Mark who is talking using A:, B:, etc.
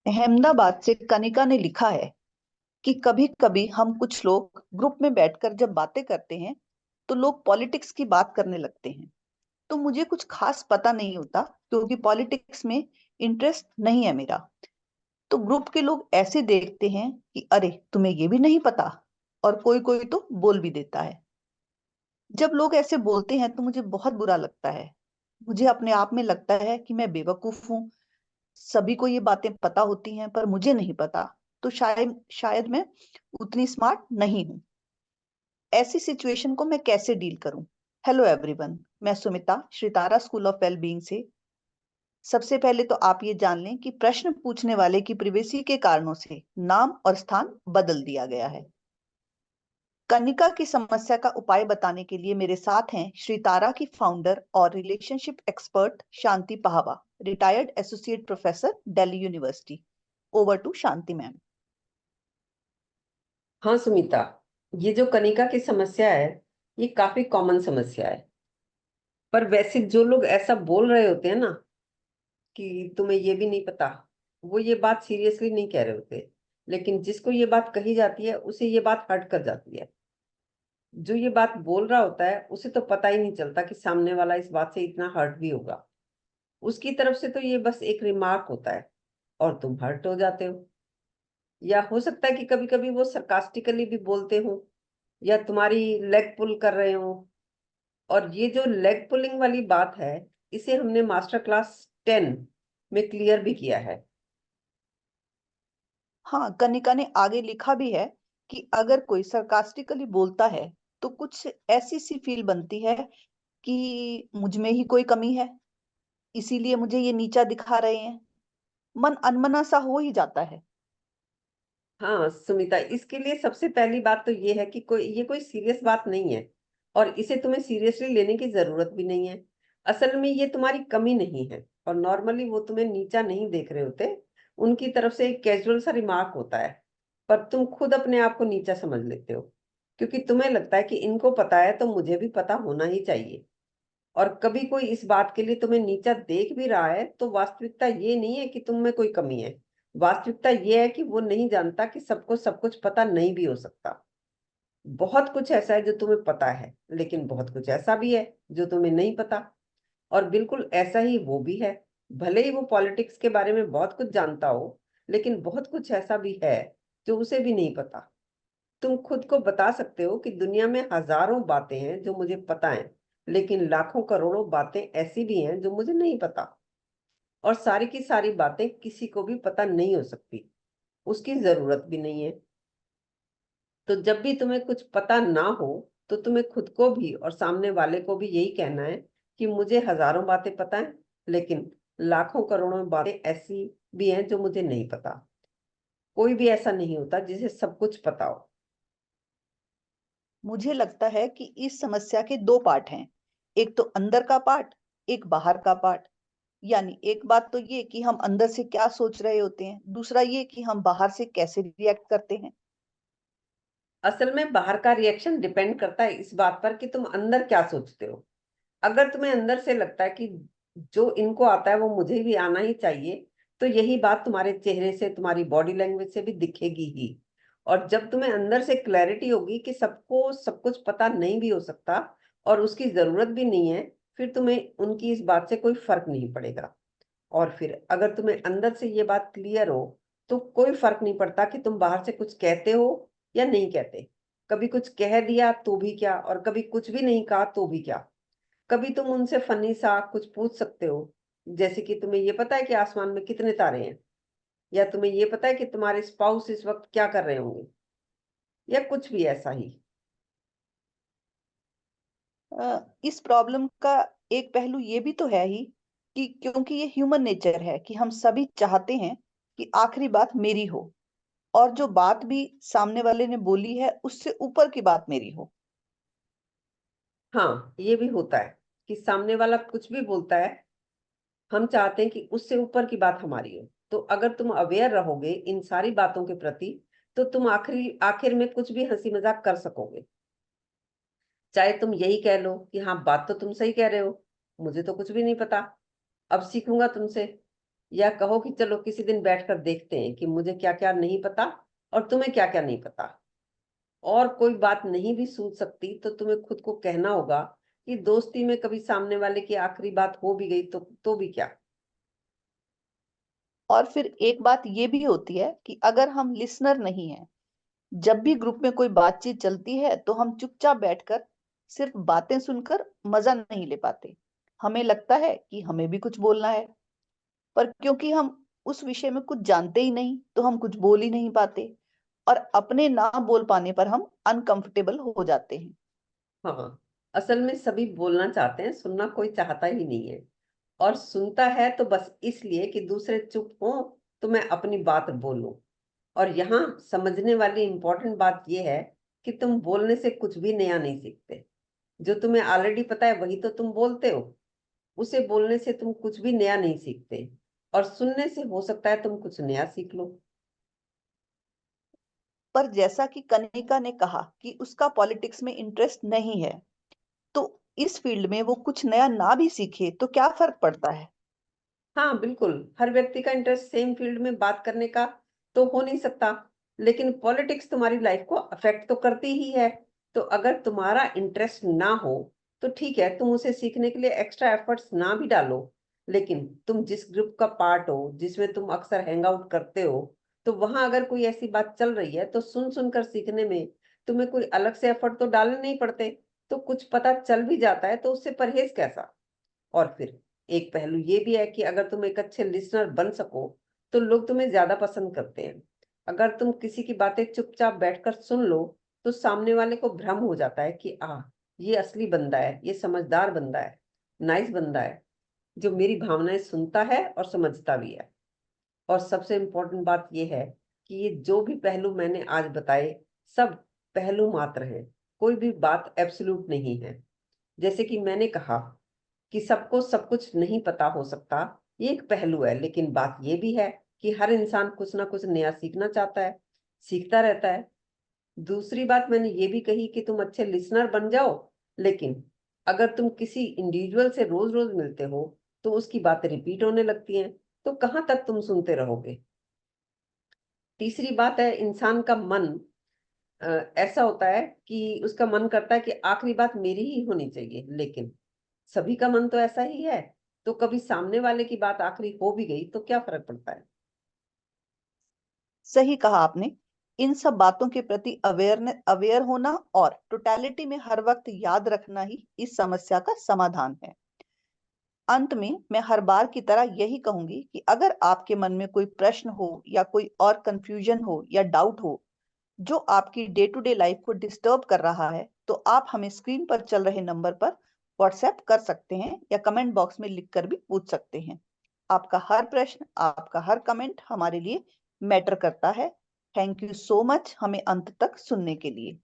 A: अहमदाबाद से कनिका ने लिखा है कि कभी कभी हम कुछ लोग ग्रुप में बैठकर जब बातें करते हैं तो लोग पॉलिटिक्स की बात करने लगते हैं। तो मुझे कुछ खास पता नहीं होता क्योंकि पॉलिटिक्स में इंटरेस्ट नहीं है मेरा। तो ग्रुप के लोग ऐसे देखते हैं कि अरे तुम्हें ये भी नहीं पता, और कोई कोई तो बोल भी देता है। जब लोग ऐसे बोलते हैं तो मुझे बहुत बुरा लगता है। मुझे अपने आप में लगता है कि मैं बेवकूफ हूँ। सभी को ये बातें पता होती हैं पर मुझे नहीं पता। तो शायद शायद मैं उतनी स्मार्ट नहीं हूँ। ऐसी सिचुएशन को मैं कैसे डील करूं? हेलो एवरीवन, मैं सुमिता श्रीतारा स्कूल ऑफ वेलबींग से। सबसे पहले तो आप ये जान लें कि प्रश्न पूछने वाले की प्रिवेसी के कारणों से नाम और स्थान बदल दिया गया है। कनिका की समस्या का उपाय बताने के लिए मेरे साथ हैं श्री तारा की फाउंडर और relationship expert Shanti Pahawa, retired associate professor, Delhi University. Over to Shanti ma'am.
B: हाँ सुमिता, ये जो कनिका की समस्या है, ये काफी कॉमन समस्या है। पर वैसे जो लोग ऐसा बोल रहे होते हैं ना कि तुम्हें ये भी नहीं पता, वो ये बात सीरियसली नहीं कह रहे होते। लेकिन जिसको ये बात कही जाती है उसे ये बात हर्ट कर जाती है। जो ये बात बोल रहा होता है उसे तो पता ही नहीं चलता कि सामने वाला इस बात से इतना हर्ट भी होगा। उसकी तरफ से तो ये बस एक रिमार्क होता है और तुम हर्ट हो जाते हो। या हो सकता है कि कभी कभी वो सरकास्टिकली भी बोलते हो या तुम्हारी लेग पुल कर रहे हो। और ये जो लेग पुलिंग वाली बात है, इसे हमने मास्टर क्लास 10 में क्लियर भी किया है।
A: हाँ, कनिका ने आगे लिखा भी है कि अगर कोई सरकास्टिकली बोलता है तो कुछ ऐसी सी फील बनती है कि मुझ में ही कोई कमी है, इसीलिए मुझे ये नीचा दिखा रहे हैं। मन अनमना सा हो ही जाता है।
B: हाँ सुमिता, इसके लिए सबसे पहली बात तो ये है कि कोई सीरियस बात नहीं है और इसे तुम्हें सीरियसली लेने की जरूरत भी नहीं है। असल में ये तुम्हारी कमी नहीं है और नॉर्मली वो तुम्हें नीचा नहीं देख रहे होते। उनकी तरफ से एक कैजुअल सा रिमार्क होता है। पर तुम खुद अपने आप को नीचा समझ लेते हो क्योंकि तुम्हें लगता है कि इनको पता है तो मुझे भी पता होना ही चाहिए। और कभी कोई इस बात के लिए तुम्हें नीचा देख भी रहा है तो वास्तविकता ये नहीं है कि तुम में कोई कमी है। वास्तविकता ये है कि वो नहीं जानता कि सबको सब कुछ पता नहीं भी हो सकता। बहुत कुछ ऐसा है जो तुम्हें पता है, लेकिन बहुत कुछ ऐसा भी है जो तुम्हें नहीं पता। और बिल्कुल ऐसा ही वो भी है। भले ही वो पॉलिटिक्स के बारे में बहुत कुछ जानता हो, लेकिन बहुत कुछ ऐसा भी है जो उसे भी नहीं पता। तुम खुद को बता सकते हो कि दुनिया में हजारों बातें हैं जो मुझे पता है, लेकिन लाखों करोड़ों बातें ऐसी भी हैं जो मुझे नहीं पता। और सारी की सारी बातें किसी को भी पता नहीं हो सकती, उसकी जरूरत भी नहीं है। तो जब भी तुम्हें कुछ पता ना हो, तो तुम्हें खुद को भी और सामने वाले को भी यही कहना है कि मुझे हजारों बातें पता है, लेकिन लाखों करोड़ों बातें ऐसी भी हैं जो मुझे नहीं पता। कोई भी ऐसा नहीं होता जिसे सब कुछ पता हो।
A: मुझे लगता है कि इस समस्या के दो पार्ट हैं। एक तो अंदर का पार्ट, एक बाहर का पार्ट। यानी एक बात तो ये कि हम अंदर से क्या सोच रहे होते हैं, दूसरा ये कि हम बाहर से कैसे रिएक्ट करते हैं।
B: असल में बाहर का रिएक्शन डिपेंड करता है इस बात पर कि तुम अंदर क्या सोचते हो। अगर तुम्हें अंदर से लगता है कि जो इनको आता है वो मुझे भी आना ही चाहिए, तो यही बात तुम्हारे चेहरे से, तुम्हारी बॉडी लैंग्वेज से भी दिखेगी ही। और जब तुम्हें अंदर से क्लैरिटी होगी कि सबको सब कुछ पता नहीं भी हो सकता और उसकी जरूरत भी नहीं है, फिर तुम्हें उनकी इस बात से कोई फर्क नहीं पड़ेगा। और फिर अगर तुम्हें अंदर से ये बात क्लियर हो, तो कोई फर्क नहीं पड़ता कि तुम बाहर से कुछ कहते हो या नहीं कहते। कभी कुछ कह दिया तो भी क्या, और कभी कुछ भी नहीं कहा तो भी क्या। कभी तुम उनसे फनी सा कुछ पूछ सकते हो, जैसे कि तुम्हें ये पता है कि आसमान में कितने तारे हैं, या तुम्हें ये पता है कि तुम्हारे स्पाउस इस वक्त क्या कर रहे होंगे, या कुछ भी ऐसा ही।
A: इस प्रॉब्लम का एक पहलू ये भी तो है ही कि क्योंकि ये ह्यूमन नेचर है कि हम सभी चाहते हैं कि आखिरी बात मेरी हो, और जो बात भी सामने वाले ने बोली है उससे ऊपर की बात मेरी हो।
B: हाँ, ये भी होता है कि सामने वाला कुछ भी बोलता है, हम चाहते हैं कि उससे ऊपर की बात हमारी हो। तो अगर तुम अवेयर रहोगे इन सारी बातों के प्रति, तो तुम आखिरी आखिर में कुछ भी हंसी मजाक कर सकोगे। चाहे तुम यही कह लो कि हाँ, बात तो तुम सही कह रहे हो, मुझे तो कुछ भी नहीं पता, अब सीखूंगा तुमसे। या कहो कि चलो किसी दिन बैठकर देखते हैं कि मुझे क्या क्या नहीं पता और तुम्हें क्या क्या नहीं पता, और कोई बात नहीं भी सूझ सकती तो तुम्हें खुद को कहना होगा कि दोस्ती में कभी सामने वाले की आखिरी बात हो भी गई तो भी क्या।
A: और फिर एक बात ये भी होती है कि अगर हम लिसनर नहीं हैं, जब भी ग्रुप में कोई बातचीत चलती है तो हम चुपचाप बैठकर सिर्फ बातें सुनकर मजा नहीं ले पाते। हमें लगता है कि हमें भी कुछ बोलना है, पर क्योंकि हम उस विषय में कुछ जानते ही नहीं तो हम कुछ बोल ही नहीं पाते, और अपने ना बोल पाने पर हम अनकंफर्टेबल हो जाते हैं।
B: हाँ, असल में सभी बोलना चाहते हैं, सुनना कोई चाहता ही नहीं है। और सुनता है तो बस इसलिए कि दूसरे चुप हो तो मैं अपनी बात बोलूं। और यहाँ समझने वाली इंपॉर्टेंट बात यह है कि तुम बोलने से कुछ भी नया नहीं सीखते। जो तुम्हें ऑलरेडी पता है वही तो तुम बोलते हो। उसे बोलने से तुम कुछ भी नया नहीं सीखते, और सुनने से हो सकता है तुम कुछ नया सीख लो।
A: पर जैसा कि कनिका ने कहा कि उसका पॉलिटिक्स में इंटरेस्ट नहीं है, तो इस फील्ड में वो कुछ नया ना भी सीखे तो क्या फर्क पड़ता है?
B: हाँ बिल्कुल, हर व्यक्ति का इंटरेस्ट सेम फील्ड में बात करने का तो हो नहीं सकता, लेकिन पॉलिटिक्स तुम्हारी लाइफ को अफेक्ट तो करती ही है। तो अगर तुम्हारा इंटरेस्ट ना हो तो ठीक है, तुम उसे सीखने के लिए एक्स्ट्रा एफर्ट्स ना भी डालो, लेकिन तुम जिस ग्रुप का पार्ट हो, जिसमें तुम अक्सर हैंग आउट करते हो, तो वहां अगर कोई ऐसी बात चल रही है तो सुन सुनकर सीखने में तुम्हें कोई अलग से एफर्ट तो डालने नहीं पड़ते। तो कुछ पता चल भी जाता है तो उससे परहेज कैसा। और फिर एक पहलू ये भी है कि अगर तुम एक अच्छे लिसनर बन सको तो लोग तुम्हें ज्यादा पसंद करते हैं। अगर तुम किसी की बातें चुपचाप बैठकर सुन लो तो सामने वाले को भ्रम हो जाता है कि ये असली बंदा है, ये समझदार बंदा है, नाइस बंदा है, जो मेरी भावनाएं सुनता है और समझता भी है। और सबसे इम्पोर्टेंट बात यह है कि ये जो भी पहलू मैंने आज बताए, सब पहलू मात्र हैं। कोई भी बात एब्सोल्यूट नहीं है। जैसे कि मैंने कहा कि सबको सब कुछ नहीं पता हो सकता, ये एक पहलू है, लेकिन बात ये भी है कि हर इंसान कुछ ना कुछ नया सीखना चाहता है, सीखता रहता है। दूसरी बात मैंने ये भी कही कि तुम अच्छे लिसनर बन जाओ, लेकिन अगर तुम किसी इंडिविजुअल से रोज रोज मिलते हो तो उसकी बातें रिपीट होने लगती हैं, तो कहाँ तक तुम सुनते रहोगे। तीसरी बात है, इंसान का मन अ, ऐसा होता है कि उसका मन करता है कि आखिरी बात मेरी ही होनी चाहिए, लेकिन सभी का मन तो ऐसा ही है। तो कभी सामने वाले की बात आखिरी हो भी गई तो क्या फर्क पड़ता है।
A: सही कहा आपने। इन सब बातों के प्रति अवेयर होना और टोटलिटी में हर वक्त याद रखना ही इस समस्या का समाधान है। अंत में मैं हर बार की तरह यही कहूंगी कि अगर आपके मन में कोई प्रश्न हो या कोई और कंफ्यूजन हो या डाउट हो जो आपकी डे टू डे लाइफ को डिस्टर्ब कर रहा है, तो आप हमें स्क्रीन पर चल रहे नंबर पर व्हाट्सएप कर सकते हैं या कमेंट बॉक्स में लिखकर भी पूछ सकते हैं। आपका हर प्रश्न, आपका हर कमेंट हमारे लिए मैटर करता है। थैंक यू सो मच हमें अंत तक सुनने के लिए।